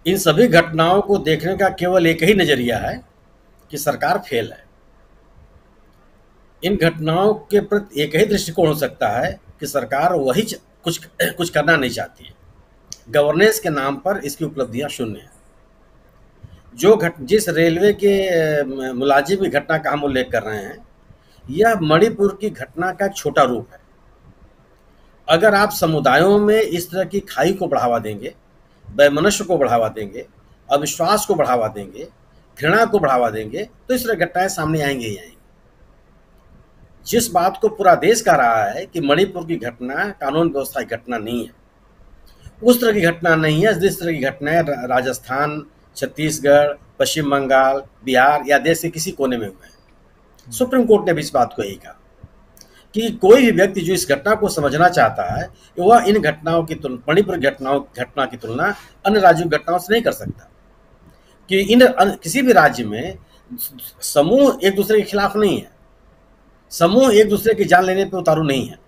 इन सभी घटनाओं को देखने का केवल एक ही नज़रिया है कि सरकार फेल है। इन घटनाओं के प्रति एक ही दृष्टिकोण हो सकता है कि सरकार वही कुछ कुछ करना नहीं चाहती है। गवर्नेंस के नाम पर इसकी उपलब्धियां शून्य हैं। जिस रेलवे के मुलाजिम की घटना का हम उल्लेख कर रहे हैं, यह मणिपुर की घटना का एक छोटा रूप है। अगर आप समुदायों में इस तरह की खाई को बढ़ावा देंगे, वैमनस्य को बढ़ावा देंगे, अविश्वास को बढ़ावा देंगे, घृणा को बढ़ावा देंगे, तो इस तरह घटनाएं सामने आएंगी ही आएंगी। जिस बात को पूरा देश कह रहा है कि मणिपुर की घटना कानून व्यवस्था की घटना नहीं है, उस तरह की घटना नहीं है जिस तरह की घटनाएं राजस्थान, छत्तीसगढ़, पश्चिम बंगाल, बिहार या देश के किसी कोने में हुए हैं। सुप्रीम कोर्ट ने भी इस बात को यही कहा कि कोई भी व्यक्ति जो इस घटना को समझना चाहता है, वह इन घटनाओं की तुलना, मणिपुर घटना की तुलना अन्य राज्यों की घटनाओं से नहीं कर सकता। कि किसी भी राज्य में समूह एक दूसरे के खिलाफ नहीं है, समूह एक दूसरे की जान लेने पर उतारू नहीं है।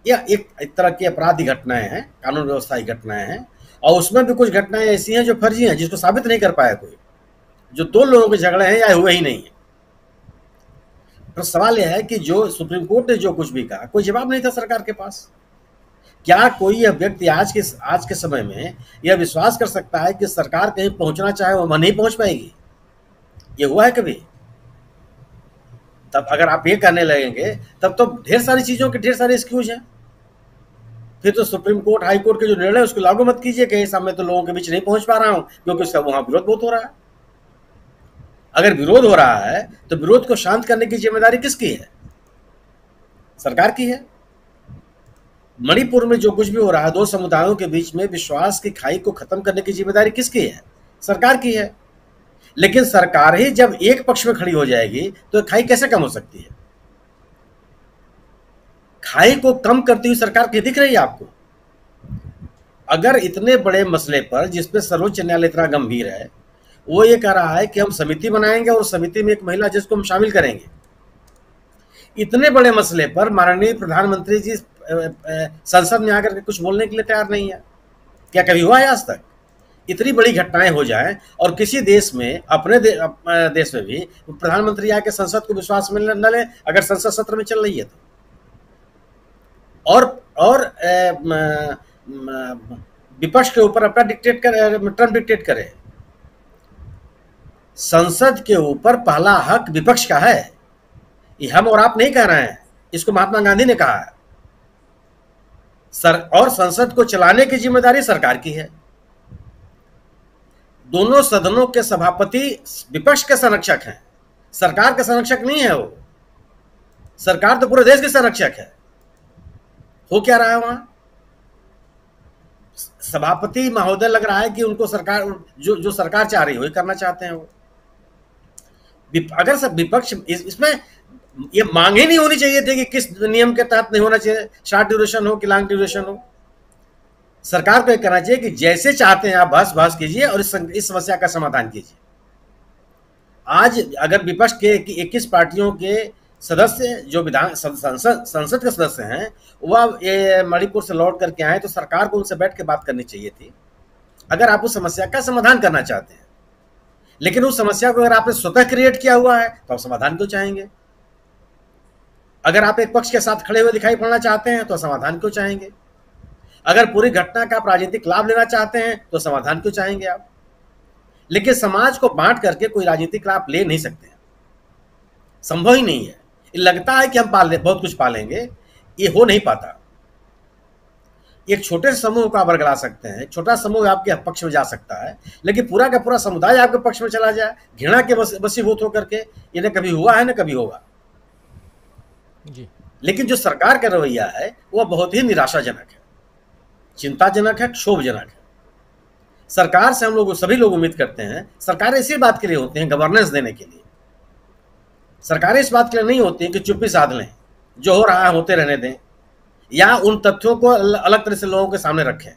यह एक तरह की अपराधी घटनाएं हैं, कानून व्यवस्था की घटनाएं हैं, और उसमें भी कुछ घटनाएं ऐसी हैं जो फर्जी हैं, जिसको साबित नहीं कर पाया कोई, जो दो लोगों के झगड़े हैं या हुए ही नहीं है। तो सवाल यह है कि जो सुप्रीम कोर्ट ने जो कुछ भी कहा, कोई जवाब नहीं था सरकार के पास। क्या कोई यह व्यक्ति आज के समय में यह विश्वास कर सकता है कि सरकार कहीं पहुंचना चाहे वह नहीं पहुंच पाएगी? ये हुआ है कभी? तब अगर आप ये करने लगेंगे तब तो ढेर सारी चीजों के ढेर सारे एक्सक्यूज हैं। फिर तो सुप्रीम कोर्ट, हाई कोर्ट के जो निर्णय उसको लागू मत कीजिए कि इस समय तो लोगों के बीच नहीं पहुंच पा रहा हूं क्योंकि उसका वहां विरोध बहुत हो रहा है। अगर विरोध हो रहा है तो विरोध को शांत करने की जिम्मेदारी किसकी है? सरकार की है। मणिपुर में जो कुछ भी हो रहा है, दो समुदायों के बीच में विश्वास की खाई को खत्म करने की जिम्मेदारी किसकी है? सरकार की है। लेकिन सरकार ही जब एक पक्ष में खड़ी हो जाएगी तो खाई कैसे कम हो सकती है? खाई को कम करती हुई सरकार की दिख रही है आपको? अगर इतने बड़े मसले पर जिसपे सर्वोच्च न्यायालय इतना गंभीर है, वो ये कह रहा है कि हम समिति बनाएंगे और समिति में एक महिला जज को हम शामिल करेंगे, इतने बड़े मसले पर माननीय प्रधानमंत्री जी संसद में आकर के कुछ बोलने के लिए तैयार नहीं है। क्या कभी हुआ है आज तक? इतनी बड़ी घटनाएं हो जाएं और किसी देश में, अपने देश में भी प्रधानमंत्री आके संसद को विश्वास में न ले, अगर संसद सत्र में चल रही है तो। और विपक्ष के ऊपर अपना टर्म डिक्टेट करे। संसद के ऊपर पहला हक विपक्ष का है, ये हम और आप नहीं कह रहे हैं, इसको महात्मा गांधी ने कहा है। और संसद को चलाने की जिम्मेदारी सरकार की है। दोनों सदनों के सभापति विपक्ष के संरक्षक हैं, सरकार के संरक्षक नहीं है वो। सरकार तो पूरे देश के संरक्षक है। हो क्या रहा है वहां? सभापति महोदय लग रहा है कि उनको सरकार जो सरकार चाह रही है वही करना चाहते हैं वो। अगर सब विपक्ष इसमें ये मांग ही नहीं होनी चाहिए थी कि किस नियम के तहत नहीं होना चाहिए, शॉर्ट ड्यूरेशन हो कि लॉन्ग ड्यूरेशन हो। सरकार को यह करना चाहिए कि जैसे चाहते हैं आप बहस कीजिए और इस समस्या का समाधान कीजिए। आज अगर विपक्ष के 21 पार्टियों के सदस्य जो संसद के सदस्य हैं, वह ये मणिपुर से लौट करके आए, तो सरकार को उनसे बैठ के बात करनी चाहिए थी अगर आप उस समस्या का समाधान करना चाहते हैं। लेकिन उस समस्या को अगर आपने स्वतः क्रिएट किया हुआ है तो आप समाधान क्यों चाहेंगे? अगर आप एक पक्ष के साथ खड़े हुए दिखाई पड़ना चाहते हैं तो समाधान क्यों चाहेंगे? अगर पूरी घटना का आप राजनीतिक लाभ लेना चाहते हैं तो समाधान क्यों चाहेंगे आप? लेकिन समाज को बांट करके कोई राजनीतिक लाभ ले नहीं सकते, संभव ही नहीं है। लगता है कि हम बहुत कुछ पालेंगे, ये हो नहीं पाता। एक छोटे समूह को आप बरगला सकते हैं, छोटा समूह आपके पक्ष में जा सकता है, लेकिन पूरा का पूरा समुदाय आपके पक्ष में चला जाए घृणा के वशीभूत होकर के, ये न कभी हुआ है न कभी होगा जी। लेकिन जो सरकार का रवैया है वह बहुत ही निराशाजनक है, चिंताजनक है, क्षोभजनक है। सरकार से हम लोग सभी लोग उम्मीद करते हैं, सरकारें इसी बात के लिए होती हैं, गवर्नेंस देने के लिए। सरकारें इस बात के लिए नहीं होती हैं कि चुप्पी साध लें, जो हो रहा है होते रहने दें, या उन तथ्यों को अलग तरह से लोगों के सामने रखें।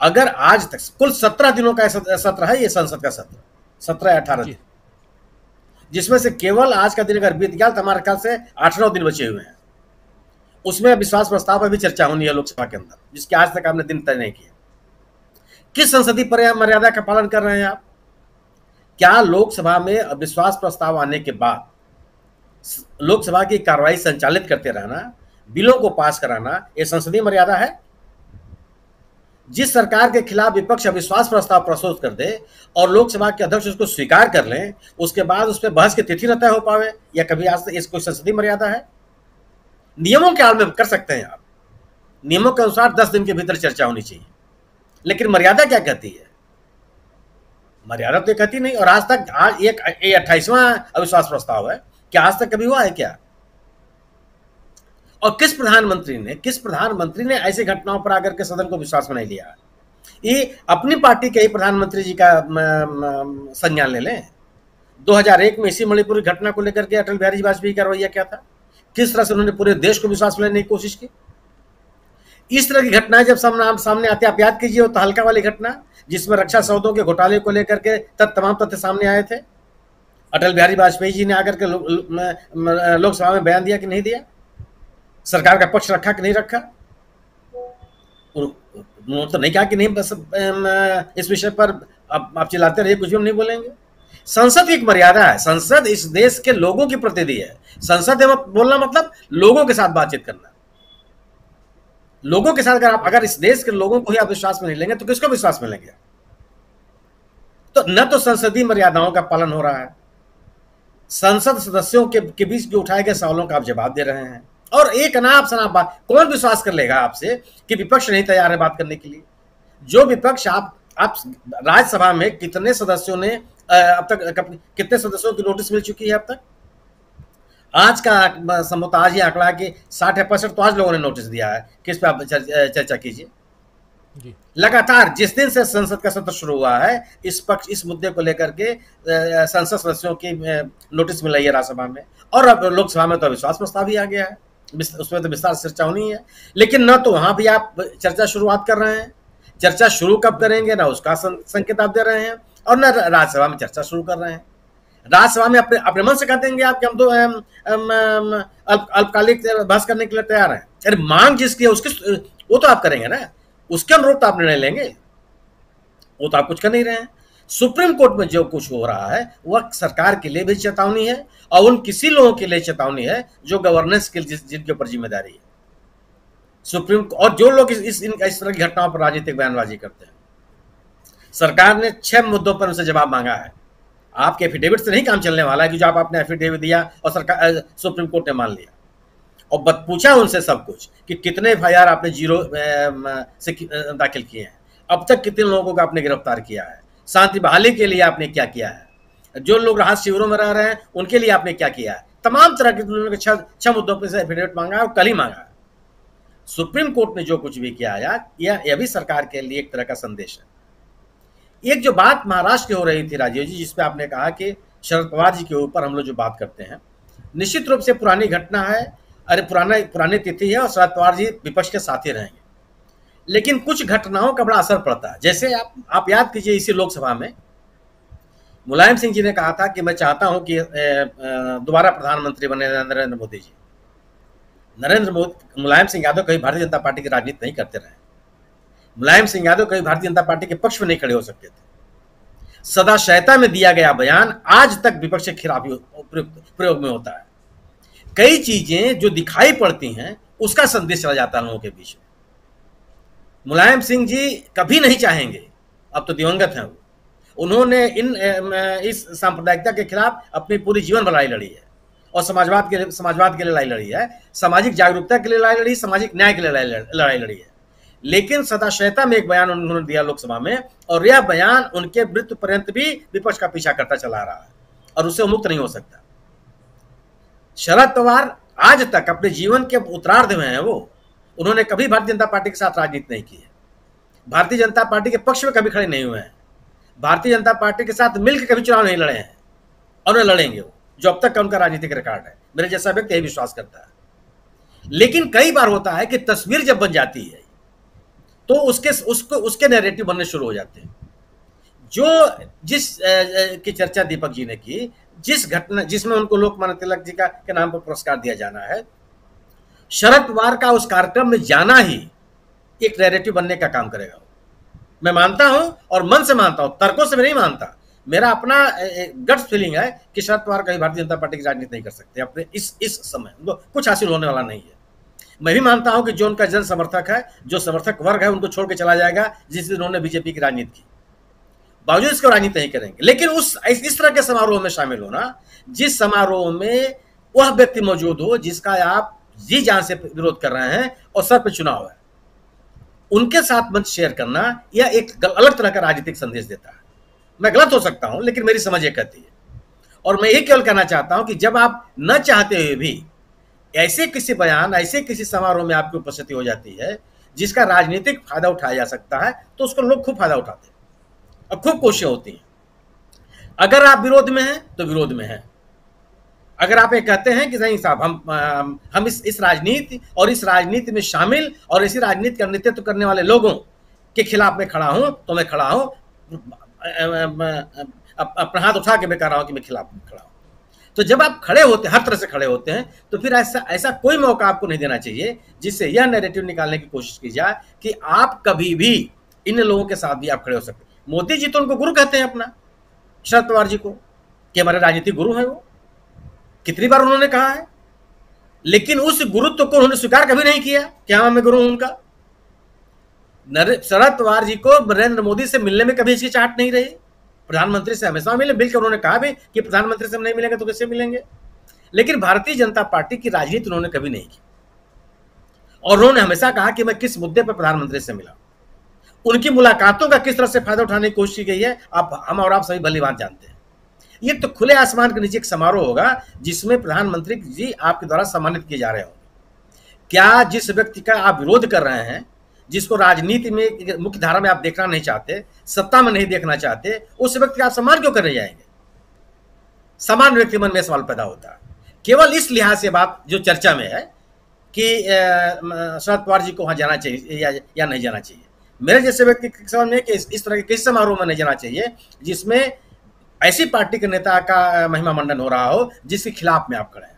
अगर आज तक कुल 17 दिनों का सत्र है, ये संसद का सत्र 17 या 18 दिन, जिसमें से केवल आज का दिन अगर बीत गया तो हमारे ख्याल से 8-9 दिन बचे हुए हैं। उसमें विश्वास प्रस्ताव पर भी चर्चा होनी है लोकसभा के अंदर, जिसके आज तक आपने दिन तय नहीं किया। किस संसदीय मर्यादा का पालन कर रहे हैं आप? क्या लोकसभा में अविश्वास प्रस्ताव आने के बाद लोकसभा की कार्रवाई संचालित करते रहना, बिलों को पास कराना, यह संसदीय मर्यादा है? जिस सरकार के खिलाफ विपक्ष अविश्वास प्रस्ताव प्रस्तुत कर दे और लोकसभा के अध्यक्ष उसको स्वीकार कर लें, उसके बाद उस पर बहस की तिथि न तय हो पावे, या कभी आज तक इसको संसदीय मर्यादा है? नियमों के आड़ में कर सकते हैं आप, नियमों के अनुसार 10 दिन के भीतर चर्चा होनी चाहिए, लेकिन मर्यादा क्या कहती है? मर्यादा तो कहती नहीं। और आज तक एक 28वां अविश्वास प्रस्ताव है, क्या आज तक कभी हुआ है क्या? और किस प्रधानमंत्री ने ऐसी घटनाओं पर आकर के सदन को विश्वास में नहीं लिया? ये अपनी पार्टी के ही प्रधानमंत्री जी का संज्ञान ले लें। 2001 में इसी मणिपुर की घटना को लेकर के अटल बिहारी वाजपेयी का रवैया क्या था? किस तरह से उन्होंने पूरे देश को विश्वास में लेने की कोशिश की। इस तरह की घटनाएं जब सामने आती है, आप याद कीजिए वो तहलका वाली घटना जिसमें रक्षा सौदों के घोटाले को लेकर के तमाम तथ्य सामने आए थे। अटल बिहारी वाजपेयी जी ने आकर के लोकसभा में बयान दिया कि नहीं दिया, सरकार का पक्ष रखा कि नहीं रखा। उन्होंने तो नहीं कहा कि नहीं, बस इस विषय पर आप चिल्लाते रहिए, कुछ भी हम नहीं बोलेंगे। संसद की एक मर्यादा है, संसद इस देश के लोगों की प्रतिनिधि है। संसद बोलना मतलब लोगों के साथ बातचीत करना, लोगों के साथ। अगर इस देश के लोगों को ही आप विश्वास में नहीं लेंगे तो किसको विश्वास में लेंगे? तो न तो संसदीय मर्यादाओं का पालन हो रहा है, संसद सदस्यों के बीच जो उठाए गए सवालों का आप जवाब दे रहे हैं, और एक अनाप शनाप बात। कौन विश्वास कर लेगा आपसे कि विपक्ष नहीं तैयार है बात करने के लिए? जो विपक्ष आप राज्यसभा में कितने सदस्यों ने अब तक, कितने सदस्यों की नोटिस मिल चुकी है अब तक? आज का संभवतः आज ये आंकड़ा कि 60 या 65 तो आज लोगों ने नोटिस दिया है। किस पे आप चर्चा कीजिए। लगातार जिस दिन से संसद का सत्र शुरू हुआ है, इस मुद्दे को लेकर के संसद सदस्यों की नोटिस मिल रही है राज्यसभा में, और अब लोकसभा में तो विश्वास प्रस्ताव भी आ गया है, उसमें तो विस्तार से चर्चा होनी है। लेकिन न तो वहां भी आप चर्चा शुरुआत कर रहे हैं, चर्चा शुरू कब करेंगे ना उसका संकेत आप दे रहे हैं, और न राज्यसभा में चर्चा शुरू कर रहे हैं। राज्यसभा में अपने मन से कह देंगे आप कि हम तो अल्पकालिक बहस करने के लिए तैयार हैं। अरे मांग जिसकी है उसकी वो तो आप करेंगे ना, उसके अनुरूप तो आप निर्णय लेंगे, वो तो आप कुछ कर नहीं रहे हैं। सुप्रीम कोर्ट में जो कुछ हो रहा है वह सरकार के लिए भी चेतावनी है, और उन किसी लोगों के लिए चेतावनी है जो गवर्नेंस के जिनके ऊपर जिम्मेदारी है सुप्रीम, और जो लोग इस तरह की घटनाओं पर राजनीतिक बयानबाजी करते हैं। सरकार ने 6 मुद्दों पर उनसे जवाब मांगा है। आपके एफिडेविट से नहीं काम चलने वाला है कि जो आपने एफिडेविट दिया और सरकार सुप्रीम कोर्ट ने मान लिया, और पूछा उनसे सब कुछ कि कितने FIR आपने जीरो से दाखिल किए हैं, अब तक कितने लोगों को आपने गिरफ्तार किया है, शांति बहाली के लिए आपने क्या किया है, जो लोग राहत शिविरों में रह रहे हैं उनके लिए आपने क्या किया है। तमाम तरह के 6 मुद्दों पर से एफिडेविट मांगा है, और कल ही मांगा है। सुप्रीम कोर्ट ने जो कुछ भी किया है यह भी सरकार के लिए एक तरह का संदेश है। एक जो बात महाराष्ट्र की हो रही थी राजीव जी, जिसपे आपने कहा कि शरद पवार जी के ऊपर हम लोग जो बात करते हैं, निश्चित रूप से पुरानी घटना है, अरे पुरानी तिथि है, और शरद पवार जी विपक्ष के साथ ही रहेंगे। लेकिन कुछ घटनाओं का बड़ा असर पड़ता है। जैसे आप याद कीजिए, इसी लोकसभा में मुलायम सिंह जी ने कहा था कि मैं चाहता हूं कि दोबारा प्रधानमंत्री बने नरेंद्र मोदी जी। मुलायम सिंह यादव कभी भारतीय जनता पार्टी की राजनीति नहीं करते रहे। मुलायम सिंह यादव कभी भारतीय जनता पार्टी के पक्ष में नहीं खड़े हो सकते थे। सदाशयता में दिया गया बयान आज तक विपक्ष के खिलाफ प्रयोग में होता है। कई चीजें जो दिखाई पड़ती हैं उसका संदेश चला जाता है लोगों के बीच में। मुलायम सिंह जी कभी नहीं चाहेंगे, अब तो दिवंगत हैं वो, उन्होंने इस सांप्रदायिकता के खिलाफ अपनी पूरी जीवन भर लड़ाई लड़ी है, और समाजवाद के लिए लड़ाई लड़ी है, सामाजिक जागरूकता के लिए लड़ाई लड़ी, सामाजिक न्याय के लिए लड़ाई लड़ी है। लेकिन सदाशयता में एक बयान उन्होंने दिया लोकसभा में, और यह बयान उनके मृत्यु पर्यंत भी विपक्ष का पीछा करता चला रहा है, और उससे मुक्त नहीं हो सकता। शरद पवार आज तक अपने जीवन के उत्तरार्ध में है, वो उन्होंने कभी भारतीय जनता पार्टी के साथ राजनीति नहीं की है, भारतीय जनता पार्टी के पक्ष में कभी खड़े नहीं हुए हैं, भारतीय जनता पार्टी के साथ मिलकर कभी चुनाव नहीं लड़े हैं, और लड़ेंगे वो, जो अब तक का उनका राजनीतिक रिकॉर्ड है। मेरे जैसा व्यक्ति यही विश्वास करता है। लेकिन कई बार होता है कि तस्वीर जब बन जाती है तो उसके नैरेटिव बनने शुरू हो जाते हैं। जो जिस की चर्चा दीपक जी ने की, जिस घटना जिसमें उनको लोकमान्य तिलक जी के नाम पर पुरस्कार दिया जाना है, शरद पवार का उस कार्यक्रम में जाना ही एक नैरेटिव बनने का काम करेगा। मैं मानता हूं और मन से मानता हूं, तर्कों से मैं नहीं मानता। मेरा अपना गट्स फीलिंग है कि शरद पवार कभी भारतीय जनता पार्टी की राजनीति नहीं कर सकते अपने इस समय, उनको कुछ हासिल होने वाला नहीं है। मैं भी मानता हूं कि जो उनका जन समर्थक है, जो समर्थक वर्ग है, उनको छोड़ के चला जाएगा जिस दिन उन्होंने बीजेपी की राजनीति की, बावजूद इसको राजनीति नहीं करेंगे। लेकिन इस तरह के समारोह में शामिल होना, जिस समारोह में वह व्यक्ति मौजूद हो जिसका आप जी जान से विरोध कर रहे हैं और सर पे चुनाव है, उनके साथ मंच शेयर करना, यह एक अलग तरह का राजनीतिक संदेश देता है। मैं गलत हो सकता हूं, लेकिन मेरी समझ ये कहती है। और मैं यही केवल कहना चाहता हूं कि जब आप न चाहते हुए भी ऐसे किसी बयान, ऐसे किसी समारोह में आपकी उपस्थिति हो जाती है जिसका राजनीतिक फायदा उठाया जा सकता है, तो उसको लोग खूब फायदा उठाते हैं और खूब कोशिशें होती हैं। अगर आप विरोध में हैं तो विरोध में हैं। अगर आप ये कहते हैं कि नहीं साहब, हम इस राजनीति और इस राजनीति में शामिल और इसी राजनीति का नेतृत्व करने वाले लोगों के खिलाफ मैं खड़ा हूं, तो मैं खड़ा हूं, अपना हाथ उठा के मैं कह रहा हूं कि मैं खिलाफ खड़ा हूं। तो जब आप खड़े होते, हर तरह से खड़े होते हैं, तो फिर ऐसा कोई मौका आपको नहीं देना चाहिए जिससे यह नैरेटिव निकालने की कोशिश की जाए कि आप कभी भी इन लोगों के साथ भी आप खड़े हो सकते। मोदी जी तो उनको गुरु कहते हैं अपना, शरद पवार जी को, कि हमारे राजनीतिक गुरु हैं वो, कितनी बार उन्होंने कहा है। लेकिन उस गुरुत्व को उन्होंने स्वीकार कभी नहीं किया कि हाँ मैं गुरु हूं उनका। शरद पवार जी को नरेंद्र मोदी से मिलने में कभी हिचकिचाहट नहीं रही, प्रधानमंत्री से हमेशा मिले, मिलकर उन्होंने कहा भी कि प्रधानमंत्री से हम नहीं मिलेंगे तो किससे मिलेंगे। लेकिन भारतीय जनता पार्टी की राजनीति उन्होंने कभी नहीं की और उन्होंने हमेशा कहा कि मैं किस मुद्दे पर प्रधानमंत्री से मिला। उनकी मुलाकातों का किस तरह से फायदा उठाने की कोशिश की गई है, हम और आप सभी भली बात जानते हैं। ये तो खुले आसमान के नीचे एक समारोह होगा जिसमें प्रधानमंत्री जी आपके द्वारा सम्मानित किए जा रहे होंगे। क्या जिस व्यक्ति का आप विरोध कर रहे हैं, जिसको राजनीति में मुख्य धारा में आप देखना नहीं चाहते, सत्ता में नहीं देखना चाहते, उस व्यक्ति का आप सम्मान क्यों करने जाएंगे? सामान्य व्यक्ति मन में सवाल पैदा होता है। केवल इस लिहाज से बात जो चर्चा में है कि शरद पवार जी को वहां जाना चाहिए या नहीं जाना चाहिए, मेरे जैसे व्यक्ति के समझ में कि इस तरह के किसी समारोह में नहीं जाना चाहिए जिसमें ऐसी पार्टी के नेता का महिमा मंडन हो रहा हो जिसके खिलाफ में आप खड़े हैं,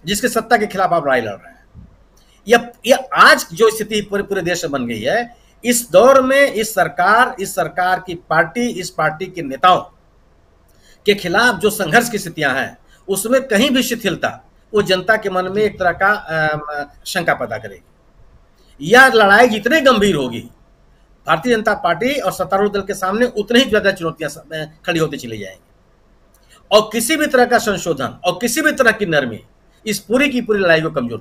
जिसके सत्ता के खिलाफ आप लड़ाई लड़ रहे हैं। यह आज जो स्थिति पूरे देश में बन गई है, इस दौर में इस सरकार की पार्टी, इस पार्टी के नेताओं के खिलाफ जो संघर्ष की स्थितियां हैं, उसमें कहीं भी शिथिलता वो जनता के मन में एक तरह का शंका पैदा करेगी। यह लड़ाई जितनी गंभीर होगी, भारतीय जनता पार्टी और सत्तारूढ़ दल के सामने उतनी ही ज्यादा चुनौतियां खड़ी होती चली जाएंगी और किसी भी तरह का संशोधन और किसी भी तरह की नरमी इस पूरी की पूरी लड़ाई को कमजोर